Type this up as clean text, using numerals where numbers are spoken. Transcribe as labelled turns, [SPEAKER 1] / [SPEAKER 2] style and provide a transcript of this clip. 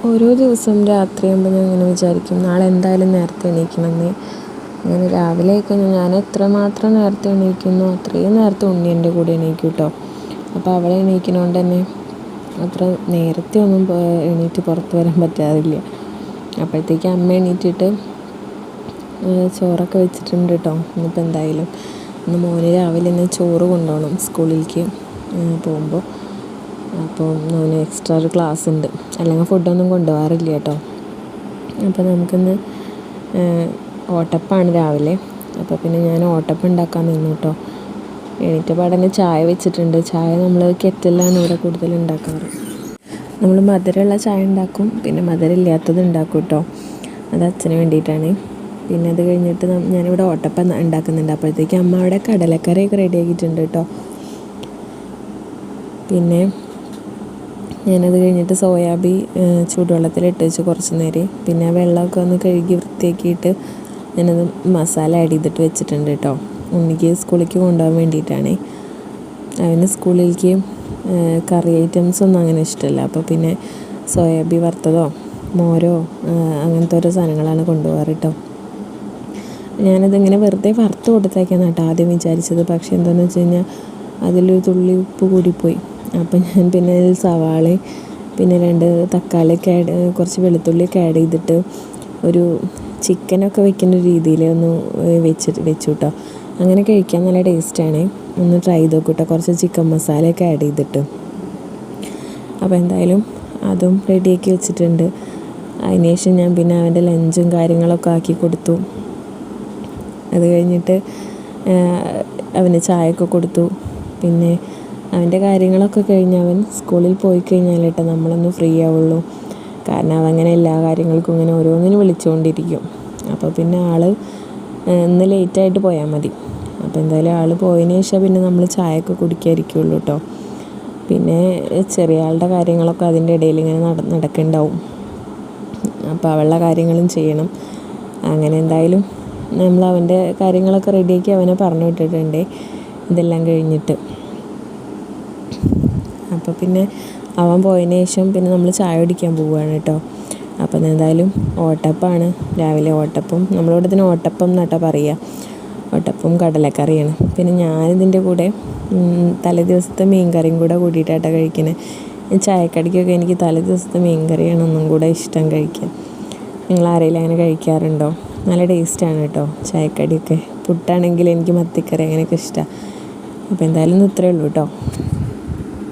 [SPEAKER 1] ഓരോ ദിവസം രാത്രിയാകുമ്പോൾ ഞാൻ ഇങ്ങനെ വിചാരിക്കും നാളെ എന്തായാലും നേരത്തെ എണീക്കണമെന്ന്. അങ്ങനെ രാവിലെയൊക്കെ ഞാൻ എത്രമാത്രം നേരത്തെ എണീക്കുന്നു അത്രയും നേരത്തെ ഉണ്ണി എൻ്റെ കൂടെ എണീക്കും കേട്ടോ. അപ്പോൾ അവളെ എണീക്കുന്നതുകൊണ്ട് തന്നെ അത്ര നേരത്തെ ഒന്നും എണീറ്റ് പുറത്ത് വരാൻ പറ്റാറില്ല. അപ്പോഴത്തേക്ക് അമ്മ എണീറ്റിട്ട് ചോറൊക്കെ വെച്ചിട്ടുണ്ട് കേട്ടോ. ഇന്നിപ്പോൾ എന്തായാലും ഇന്ന് മോന് രാവിലെ തന്നെ ചോറ് കൊണ്ടുപോകണം സ്കൂളിലേക്ക് പോകുമ്പോൾ. അപ്പോൾ അവന് എക്സ്ട്രാ ഒരു ക്ലാസ് ഉണ്ട്, അല്ലെങ്കിൽ ഫുഡൊന്നും കൊണ്ടുപോകാറില്ല കേട്ടോ. അപ്പോൾ നമുക്കിന്ന് ഓട്ടപ്പാണ് രാവിലെ. അപ്പോൾ പിന്നെ ഞാൻ ഓട്ടപ്പം ഉണ്ടാക്കാൻ നിന്നു കേട്ടോ. എണീറ്റ പാടന്നെ ചായ വെച്ചിട്ടുണ്ട്. ചായ നമ്മൾ കെറ്റിലാണ് ഇവിടെ കൂടുതൽ ഉണ്ടാക്കാറ്. നമ്മൾ മധുരമുള്ള ചായ ഉണ്ടാക്കും, പിന്നെ മധുരമില്ലാത്തത് ഉണ്ടാക്കും കേട്ടോ. അത് അച്ഛന് വേണ്ടിയിട്ടാണ്. പിന്നെ അത് കഴിഞ്ഞിട്ട് ഞാനിവിടെ ഓട്ടപ്പം ഉണ്ടാക്കുന്നുണ്ട്. അപ്പോഴത്തേക്ക് അമ്മ അവിടെ കടലക്കറിയൊക്കെ റെഡിയാക്കിയിട്ടുണ്ട് കേട്ടോ. പിന്നെ ഞാനത് കഴിഞ്ഞിട്ട് സോയാബീൻ ചൂടുവെള്ളത്തിലിട്ട് വെച്ച് കുറച്ച് നേരം, പിന്നെ വെള്ളമൊക്കെ ഒന്ന് കഴുകി വൃത്തിയാക്കിയിട്ട് ഞാനത് മസാല ആഡ് ചെയ്തിട്ട് വെച്ചിട്ടുണ്ട് കേട്ടോ. ഉണ്ണിക്ക് സ്കൂളിലേക്ക് കൊണ്ടുപോകാൻ വേണ്ടിയിട്ടാണ്. അവന് സ്കൂളിലേക്ക് കറി ഐറ്റംസൊന്നും അങ്ങനെ ഇഷ്ടമല്ല. അപ്പോൾ പിന്നെ സോയാബീൻ വറുത്തതോ മോരോ അങ്ങനത്തെ ഓരോ സാധനങ്ങളാണ് കൊണ്ടുപോകാറ് കേട്ടോ. ഞാനതിങ്ങനെ വെറുതെ വറുത്ത് കൊടുത്തേക്കാണ് കേട്ടോ ആദ്യം വിചാരിച്ചത്. പക്ഷേ എന്താണെന്ന് വെച്ച് കഴിഞ്ഞാൽ അതിലൊരു തുള്ളി ഉപ്പ് കൂടിപ്പോയി. അപ്പം ഞാൻ പിന്നെ സവാള പിന്നെ 2 തക്കാളിയൊക്കെ കുറച്ച് വെളുത്തുള്ളിയൊക്കെ ആഡ് ചെയ്തിട്ട് ഒരു ചിക്കനൊക്കെ വെക്കുന്ന രീതിയിൽ ഒന്ന് വെച്ചു കേട്ടോ. അങ്ങനെ കഴിക്കാൻ നല്ല ടേസ്റ്റാണ്. ഒന്ന് ട്രൈ ചെയ്ത് നോക്കൂ കേട്ടോ, കുറച്ച് ചിക്കൻ മസാലയൊക്കെ ആഡ് ചെയ്തിട്ട്. അപ്പോൾ എന്തായാലും അതും റെഡിയാക്കി വെച്ചിട്ടുണ്ട്. അതിന് ശേഷം ഞാൻ പിന്നെ അവൻ്റെ ലഞ്ചും കാര്യങ്ങളൊക്കെ ആക്കി കൊടുത്തു. അത് കഴിഞ്ഞിട്ട് അവന് ചായയൊക്കെ കൊടുത്തു. പിന്നെ അവൻ്റെ കാര്യങ്ങളൊക്കെ കഴിഞ്ഞ് അവൻ സ്കൂളിൽ പോയി കഴിഞ്ഞാൽ കേട്ടോ നമ്മളൊന്ന് ഫ്രീ ആവുള്ളൂ. കാരണം അവങ്ങനെ എല്ലാ കാര്യങ്ങൾക്കും ഇങ്ങനെ ഓരോന്നിനും വിളിച്ചുകൊണ്ടിരിക്കും. അപ്പോൾ പിന്നെ ഇന്ന് ലേറ്റായിട്ട് പോയാൽ മതി. അപ്പോൾ എന്തായാലും ആൾ പോയതിന് ശേഷം പിന്നെ നമ്മൾ ചായയൊക്കെ കുടിക്കാതിരിക്കുള്ളൂ കേട്ടോ. പിന്നെ ചെറിയ ആളുടെ കാര്യങ്ങളൊക്കെ അതിൻ്റെ ഇടയിൽ ഇങ്ങനെ നടക്കുന്നുണ്ടാവും. അപ്പോൾ അവളുടെ കാര്യങ്ങളും ചെയ്യണം. അങ്ങനെ എന്തായാലും നമ്മൾ അവൻ്റെ കാര്യങ്ങളൊക്കെ റെഡിയാക്കി അവനെ പറഞ്ഞു വിട്ടിട്ടുണ്ട് ഇതെല്ലാം കഴിഞ്ഞിട്ട്. അപ്പോൾ പിന്നെ അവൻ പോയതിന് ശേഷം പിന്നെ നമ്മൾ ചായ കുടിക്കാൻ പോവുകയാണ് കേട്ടോ. അപ്പം എന്തായാലും ഓട്ടപ്പമാണ് രാവിലെ. ഓട്ടപ്പം നമ്മളിവിടെ ഇതിന് ഓട്ടപ്പം എന്നാട്ടോ പറയുക. ഓട്ടപ്പം കടലക്കറിയാണ്. പിന്നെ ഞാനിതിൻ്റെ കൂടെ തലേ ദിവസത്തെ മീൻ കറിയും കൂടെ കൂട്ടിയിട്ടാട്ടോ കഴിക്കുന്നത്. ചായക്കടിക്കൊക്കെ എനിക്ക് തലേ ദിവസത്തെ മീൻ കറിയാണ് ഒന്നും കൂടെ ഇഷ്ടം കഴിക്കാൻ. നിങ്ങൾ ആരെങ്കിലും അങ്ങനെ കഴിക്കാറുണ്ടോ? നല്ല ടേസ്റ്റാണ് കേട്ടോ ചായക്കടിയൊക്കെ. പുട്ടാണെങ്കിൽ എനിക്ക് മത്തിക്കറി അങ്ങനെയൊക്കെ ഇഷ്ടമാണ്. അപ്പോൾ എന്തായാലും ഇത്രയേ ഉള്ളൂ കേട്ടോ.